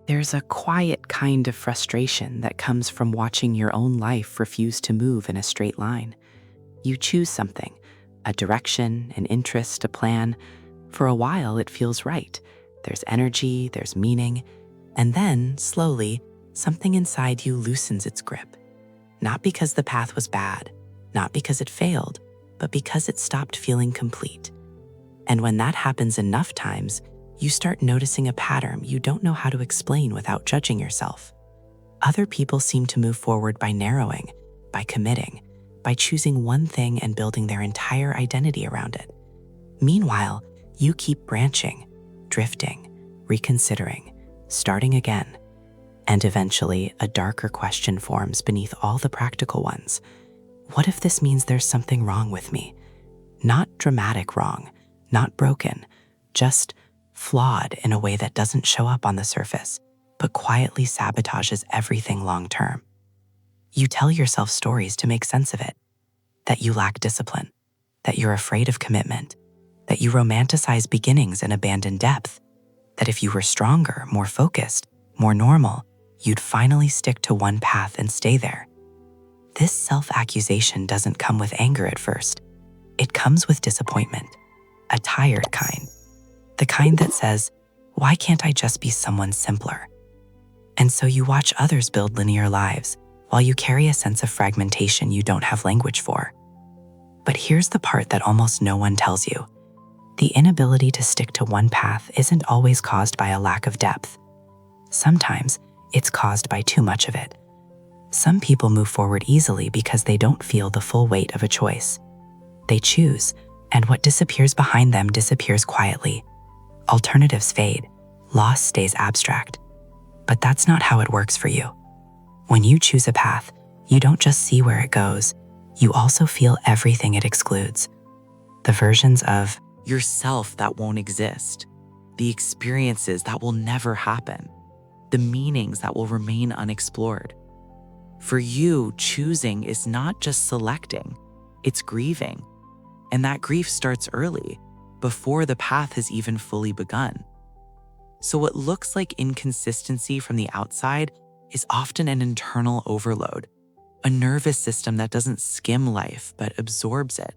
There's a quiet kind of frustration that comes from watching your own life refuse to move in a straight line. You choose something, a direction, an interest, a plan. For a while, it feels right. There's energy, there's meaning, and then, slowly, something inside you loosens its grip. Not because the path was bad, not because it failed, but because it stopped feeling complete. And when that happens enough times, you start noticing a pattern you don't know how to explain without judging yourself. Other people seem to move forward by narrowing, by committing, by choosing one thing and building their entire identity around it. Meanwhile, you keep branching, drifting, reconsidering, starting again. And eventually, a darker question forms beneath all the practical ones. What if this means there's something wrong with me? Not dramatic wrong, not broken, just flawed in a way that doesn't show up on the surface, but quietly sabotages everything long-term. You tell yourself stories to make sense of it, that you lack discipline, that you're afraid of commitment, that you romanticize beginnings and abandon depth, that if you were stronger, more focused, more normal, you'd finally stick to one path and stay there. This self-accusation doesn't come with anger at first. It comes with disappointment, a tired kind. The kind that says, why can't I just be someone simpler? And so you watch others build linear lives while you carry a sense of fragmentation you don't have language for. But here's the part that almost no one tells you. The inability to stick to one path isn't always caused by a lack of depth. Sometimes it's caused by too much of it. Some people move forward easily because they don't feel the full weight of a choice. They choose, and what disappears behind them disappears quietly. Alternatives fade, loss stays abstract. But that's not how it works for you. When you choose a path, you don't just see where it goes, you also feel everything it excludes. The versions of yourself that won't exist, the experiences that will never happen, the meanings that will remain unexplored. For you, choosing is not just selecting, it's grieving. And that grief starts early, before the path has even fully begun. So what looks like inconsistency from the outside is often an internal overload, a nervous system that doesn't skim life but absorbs it,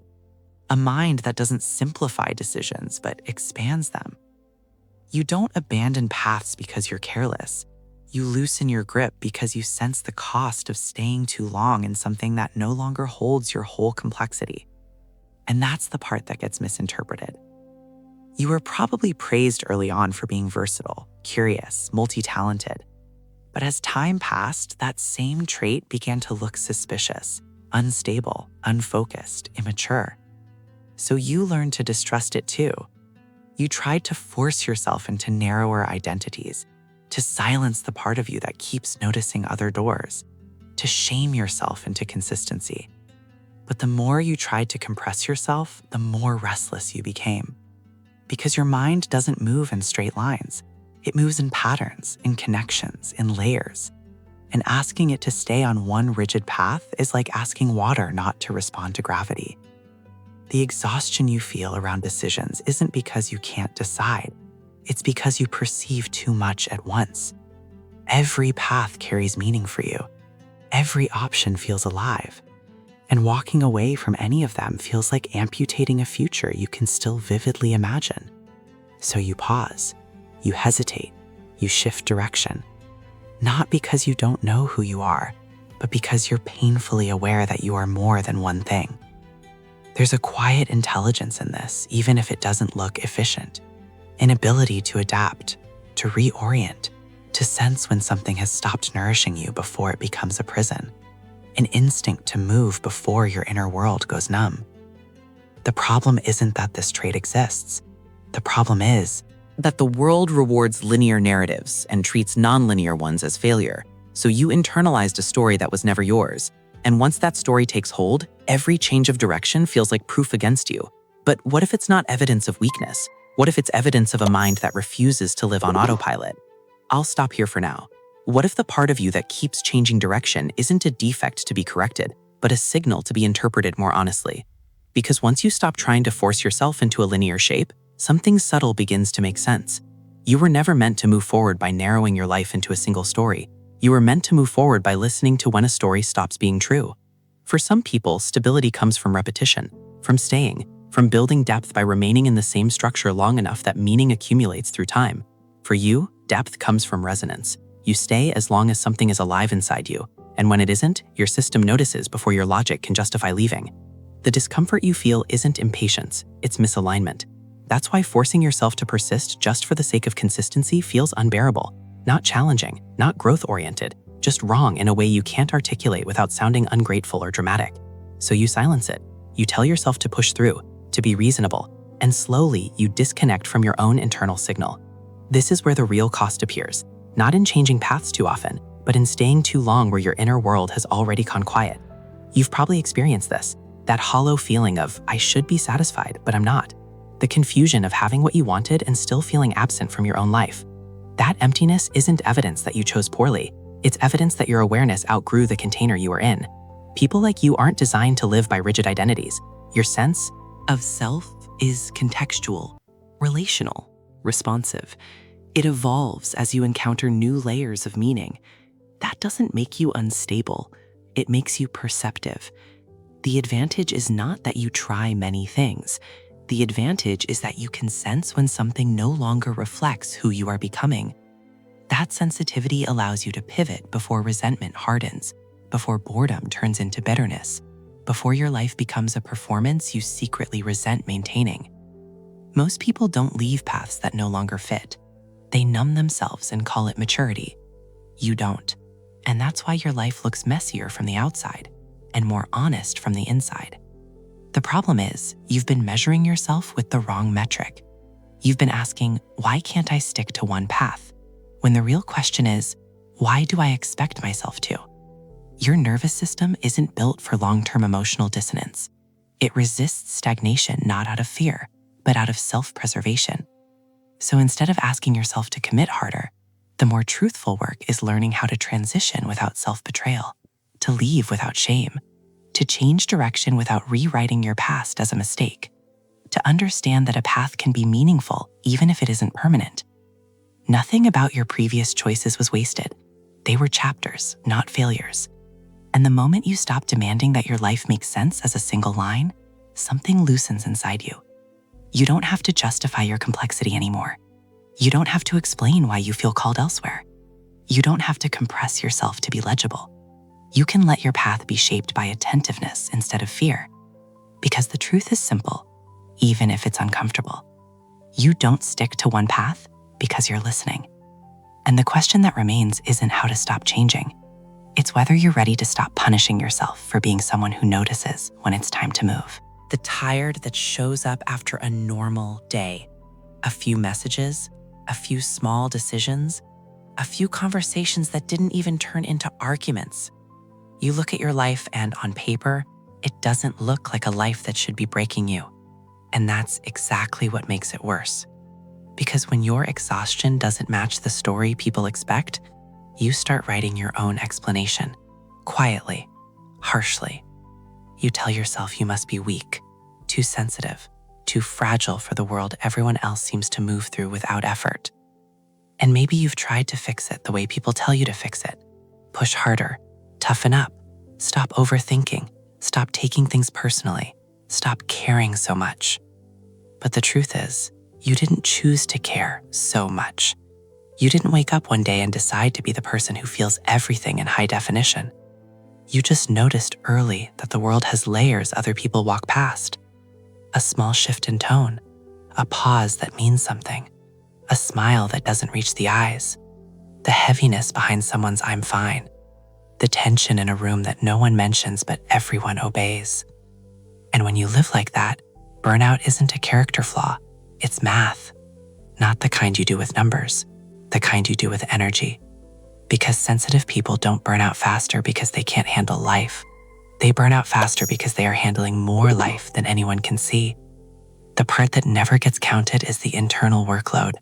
a mind that doesn't simplify decisions but expands them. You don't abandon paths because you're careless. You loosen your grip because you sense the cost of staying too long in something that no longer holds your whole complexity. And that's the part that gets misinterpreted. You were probably praised early on for being versatile, curious, multi-talented. But as time passed, that same trait began to look suspicious, unstable, unfocused, immature. So you learned to distrust it too. You tried to force yourself into narrower identities, to silence the part of you that keeps noticing other doors, to shame yourself into consistency. But the more you tried to compress yourself, the more restless you became. Because your mind doesn't move in straight lines. It moves in patterns, in connections, in layers. And asking it to stay on one rigid path is like asking water not to respond to gravity. The exhaustion you feel around decisions isn't because you can't decide. It's because you perceive too much at once. Every path carries meaning for you. Every option feels alive. And walking away from any of them feels like amputating a future you can still vividly imagine. So you pause, you hesitate, you shift direction. Not because you don't know who you are, but because you're painfully aware that you are more than one thing. There's a quiet intelligence in this, even if it doesn't look efficient. An ability to adapt, to reorient, to sense when something has stopped nourishing you before it becomes a prison. An instinct to move before your inner world goes numb. The problem isn't that this trait exists. The problem is that the world rewards linear narratives and treats nonlinear ones as failure. So you internalized a story that was never yours. And once that story takes hold, every change of direction feels like proof against you. But what if it's not evidence of weakness? What if it's evidence of a mind that refuses to live on autopilot? I'll stop here for now. What if the part of you that keeps changing direction isn't a defect to be corrected, but a signal to be interpreted more honestly? Because once you stop trying to force yourself into a linear shape, something subtle begins to make sense. You were never meant to move forward by narrowing your life into a single story. You were meant to move forward by listening to when a story stops being true. For some people, stability comes from repetition, from staying, from building depth by remaining in the same structure long enough that meaning accumulates through time. For you, depth comes from resonance. You stay as long as something is alive inside you, and when it isn't, your system notices before your logic can justify leaving. The discomfort you feel isn't impatience, it's misalignment. That's why forcing yourself to persist just for the sake of consistency feels unbearable, not challenging, not growth-oriented, just wrong in a way you can't articulate without sounding ungrateful or dramatic. So you silence it. You tell yourself to push through, to be reasonable, and slowly you disconnect from your own internal signal. This is where the real cost appears, not in changing paths too often, but in staying too long where your inner world has already gone quiet. You've probably experienced this, that hollow feeling of, I should be satisfied, but I'm not. The confusion of having what you wanted and still feeling absent from your own life. That emptiness isn't evidence that you chose poorly. It's evidence that your awareness outgrew the container you were in. People like you aren't designed to live by rigid identities. Your sense of self is contextual, relational, responsive. It evolves as you encounter new layers of meaning. That doesn't make you unstable. It makes you perceptive. The advantage is not that you try many things. The advantage is that you can sense when something no longer reflects who you are becoming. That sensitivity allows you to pivot before resentment hardens, before boredom turns into bitterness, before your life becomes a performance you secretly resent maintaining. Most people don't leave paths that no longer fit. They numb themselves and call it maturity. You don't. And that's why your life looks messier from the outside and more honest from the inside. The problem is, you've been measuring yourself with the wrong metric. You've been asking, why can't I stick to one path? When the real question is, why do I expect myself to? Your nervous system isn't built for long-term emotional dissonance. It resists stagnation not out of fear, but out of self-preservation. So instead of asking yourself to commit harder, the more truthful work is learning how to transition without self-betrayal, to leave without shame, to change direction without rewriting your past as a mistake, to understand that a path can be meaningful even if it isn't permanent. Nothing about your previous choices was wasted. They were chapters, not failures. And the moment you stop demanding that your life makes sense as a single line, something loosens inside you. You don't have to justify your complexity anymore. You don't have to explain why you feel called elsewhere. You don't have to compress yourself to be legible. You can let your path be shaped by attentiveness instead of fear. Because the truth is simple, even if it's uncomfortable. You don't stick to one path because you're listening. And the question that remains isn't how to stop changing. It's whether you're ready to stop punishing yourself for being someone who notices when it's time to move. The tired that shows up after a normal day. A few messages, a few small decisions, a few conversations that didn't even turn into arguments. You look at your life and on paper, it doesn't look like a life that should be breaking you. And that's exactly what makes it worse. Because when your exhaustion doesn't match the story people expect, you start writing your own explanation, quietly, harshly. You tell yourself you must be weak, too sensitive, too fragile for the world everyone else seems to move through without effort. And maybe you've tried to fix it the way people tell you to fix it. Push harder, toughen up, stop overthinking, stop taking things personally, stop caring so much. But the truth is, you didn't choose to care so much. You didn't wake up one day and decide to be the person who feels everything in high definition. You just noticed early that the world has layers other people walk past. A small shift in tone, a pause that means something, a smile that doesn't reach the eyes, the heaviness behind someone's I'm fine, the tension in a room that no one mentions but everyone obeys. And when you live like that, burnout isn't a character flaw, it's math. Not the kind you do with numbers, the kind you do with energy. Because sensitive people don't burn out faster because they can't handle life. They burn out faster because they are handling more life than anyone can see. The part that never gets counted is the internal workload,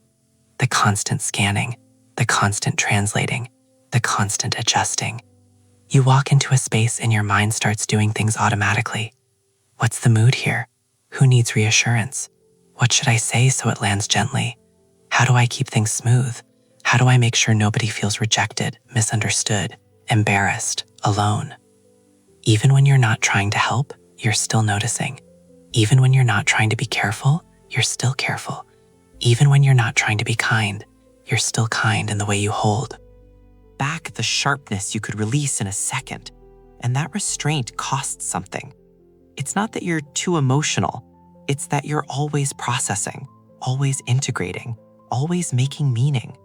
the constant scanning, the constant translating, the constant adjusting. You walk into a space and your mind starts doing things automatically. What's the mood here? Who needs reassurance? What should I say so it lands gently? How do I keep things smooth? How do I make sure nobody feels rejected, misunderstood, embarrassed, alone? Even when you're not trying to help, you're still noticing. Even when you're not trying to be careful, you're still careful. Even when you're not trying to be kind, you're still kind in the way you hold back the sharpness you could release in a second. And that restraint costs something. It's not that you're too emotional. It's that you're always processing, always integrating, always making meaning.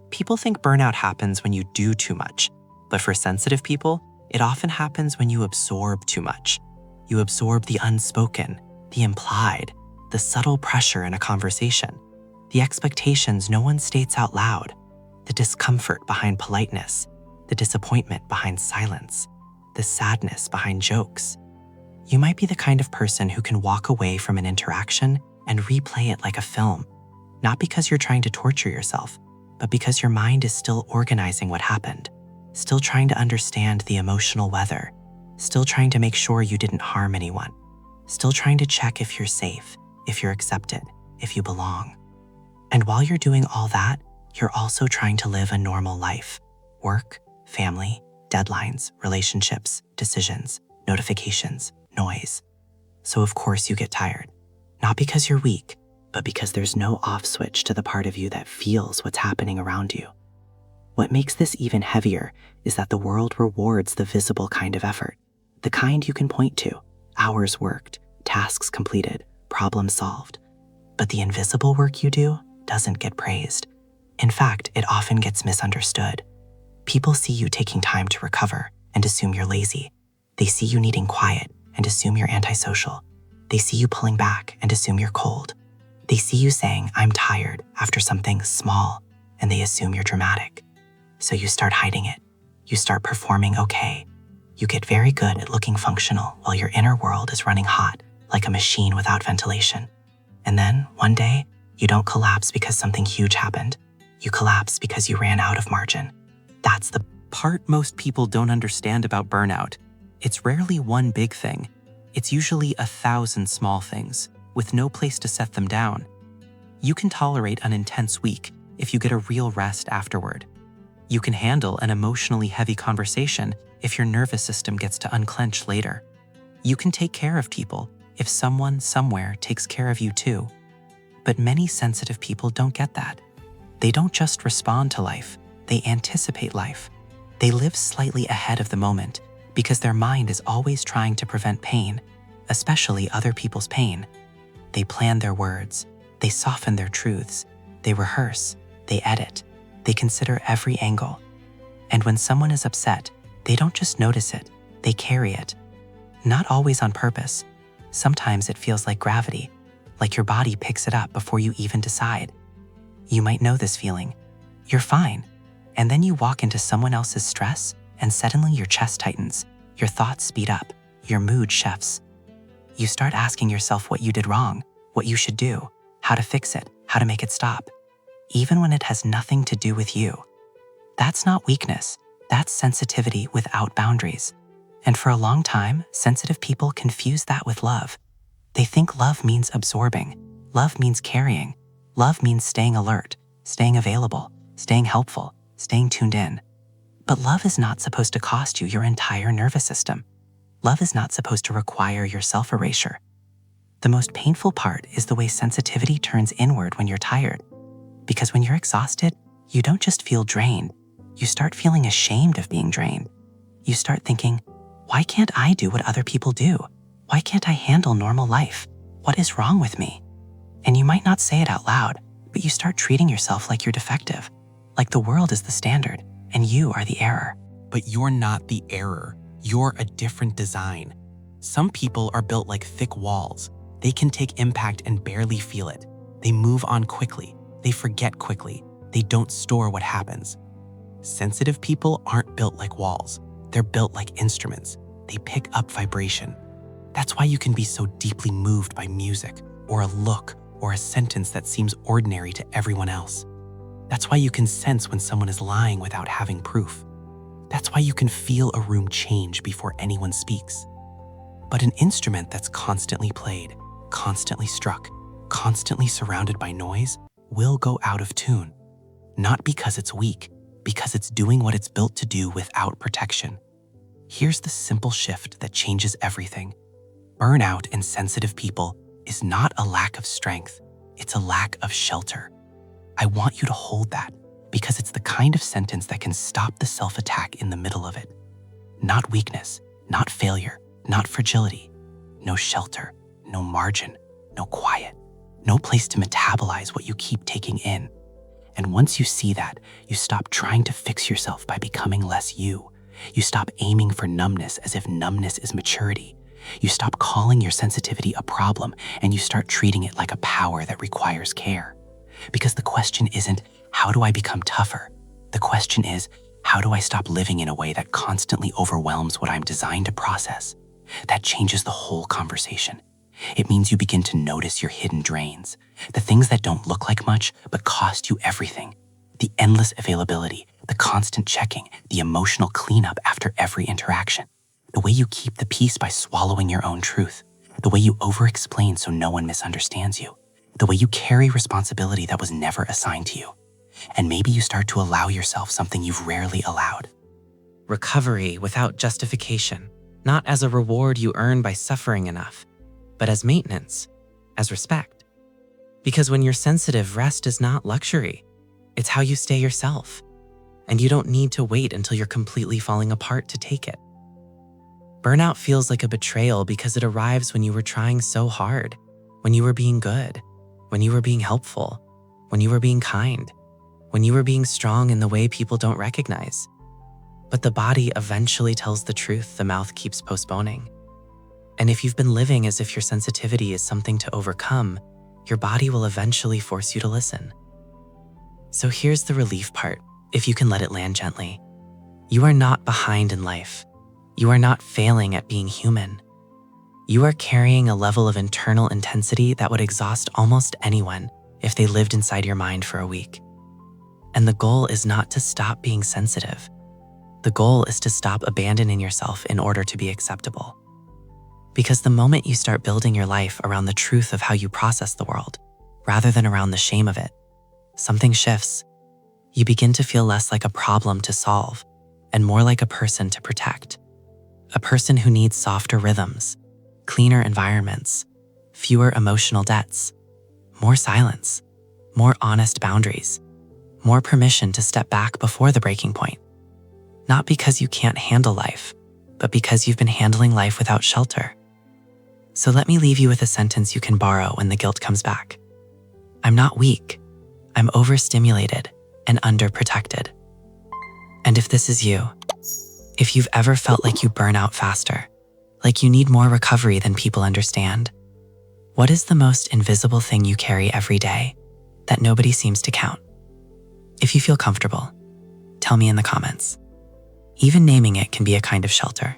People think burnout happens when you do too much, but for sensitive people, it often happens when you absorb too much. You absorb the unspoken, the implied, the subtle pressure in a conversation, the expectations no one states out loud, the discomfort behind politeness, the disappointment behind silence, the sadness behind jokes. You might be the kind of person who can walk away from an interaction and replay it like a film, not because you're trying to torture yourself, but because your mind is still organizing what happened, still trying to understand the emotional weather, still trying to make sure you didn't harm anyone, still trying to check if you're safe, if you're accepted, if you belong. And while you're doing all that, you're also trying to live a normal life. Work, family, deadlines, relationships, decisions, notifications, noise. So of course you get tired. Not because you're weak, but because there's no off switch to the part of you that feels what's happening around you. What makes this even heavier is that the world rewards the visible kind of effort, the kind you can point to, hours worked, tasks completed, problems solved. But the invisible work you do doesn't get praised. In fact, it often gets misunderstood. People see you taking time to recover and assume you're lazy. They see you needing quiet and assume you're antisocial. They see you pulling back and assume you're cold. They see you saying, "I'm tired," after something small, and they assume you're dramatic. So you start hiding it. You start performing okay. You get very good at looking functional while your inner world is running hot, like a machine without ventilation. And then, one day, you don't collapse because something huge happened. You collapse because you ran out of margin. That's the part most people don't understand about burnout. It's rarely one big thing. It's usually 1,000 small things, with no place to set them down. You can tolerate an intense week if you get a real rest afterward. You can handle an emotionally heavy conversation if your nervous system gets to unclench later. You can take care of people if someone somewhere takes care of you too. But many sensitive people don't get that. They don't just respond to life, they anticipate life. They live slightly ahead of the moment because their mind is always trying to prevent pain, especially other people's pain. They plan their words, they soften their truths, they rehearse, they edit, they consider every angle. And when someone is upset, they don't just notice it, they carry it. Not always on purpose. Sometimes it feels like gravity, like your body picks it up before you even decide. You might know this feeling. You're fine. And then you walk into someone else's stress, and suddenly your chest tightens, your thoughts speed up, your mood shifts. You start asking yourself what you did wrong, what you should do, how to fix it, how to make it stop, even when it has nothing to do with you. That's not weakness. That's sensitivity without boundaries. And for a long time, sensitive people confuse that with love. They think love means absorbing. Love means carrying. Love means staying alert, staying available, staying helpful, staying tuned in. But love is not supposed to cost you your entire nervous system. Love is not supposed to require your self-erasure. The most painful part is the way sensitivity turns inward when you're tired. Because when you're exhausted, you don't just feel drained. You start feeling ashamed of being drained. You start thinking, why can't I do what other people do? Why can't I handle normal life? What is wrong with me? And you might not say it out loud, but you start treating yourself like you're defective, like the world is the standard and you are the error. But you're not the error. You're a different design. Some people are built like thick walls. They can take impact and barely feel it. They move on quickly. They forget quickly. They don't store what happens. Sensitive people aren't built like walls. They're built like instruments. They pick up vibration. That's why you can be so deeply moved by music, or a look, or a sentence that seems ordinary to everyone else. That's why you can sense when someone is lying without having proof. That's why you can feel a room change before anyone speaks. But an instrument that's constantly played, constantly struck, constantly surrounded by noise, will go out of tune. Not because it's weak, because it's doing what it's built to do without protection. Here's the simple shift that changes everything. Burnout in sensitive people is not a lack of strength, it's a lack of shelter. I want you to hold that because it's the kind of sentence that can stop the self-attack in the middle of it. Not weakness, not failure, not fragility. No shelter, no margin, no quiet, no place to metabolize what you keep taking in. And once you see that, you stop trying to fix yourself by becoming less you. You stop aiming for numbness as if numbness is maturity. You stop calling your sensitivity a problem and you start treating it like a power that requires care. Because the question isn't, how do I become tougher? The question is, how do I stop living in a way that constantly overwhelms what I'm designed to process? That changes the whole conversation. It means you begin to notice your hidden drains, the things that don't look like much but cost you everything. The endless availability, the constant checking, the emotional cleanup after every interaction. The way you keep the peace by swallowing your own truth. The way you over-explain so no one misunderstands you. The way you carry responsibility that was never assigned to you. And maybe you start to allow yourself something you've rarely allowed. Recovery without justification, not as a reward you earn by suffering enough, but as maintenance, as respect. Because when you're sensitive, rest is not luxury. It's how you stay yourself. And you don't need to wait until you're completely falling apart to take it. Burnout feels like a betrayal because it arrives when you were trying so hard, when you were being good, when you were being helpful, when you were being kind, when you were being strong in the way people don't recognize. But the body eventually tells the truth the mouth keeps postponing. And if you've been living as if your sensitivity is something to overcome, your body will eventually force you to listen. So here's the relief part, if you can let it land gently. You are not behind in life. You are not failing at being human. You are carrying a level of internal intensity that would exhaust almost anyone if they lived inside your mind for a week. And the goal is not to stop being sensitive. The goal is to stop abandoning yourself in order to be acceptable. Because the moment you start building your life around the truth of how you process the world, rather than around the shame of it, something shifts. You begin to feel less like a problem to solve and more like a person to protect. A person who needs softer rhythms, cleaner environments, fewer emotional debts, more silence, more honest boundaries, more permission to step back before the breaking point. Not because you can't handle life, but because you've been handling life without shelter. So let me leave you with a sentence you can borrow when the guilt comes back. I'm not weak. I'm overstimulated and underprotected. And if this is you, if you've ever felt like you burn out faster, like you need more recovery than people understand, what is the most invisible thing you carry every day that nobody seems to count? If you feel comfortable, tell me in the comments. Even naming it can be a kind of shelter.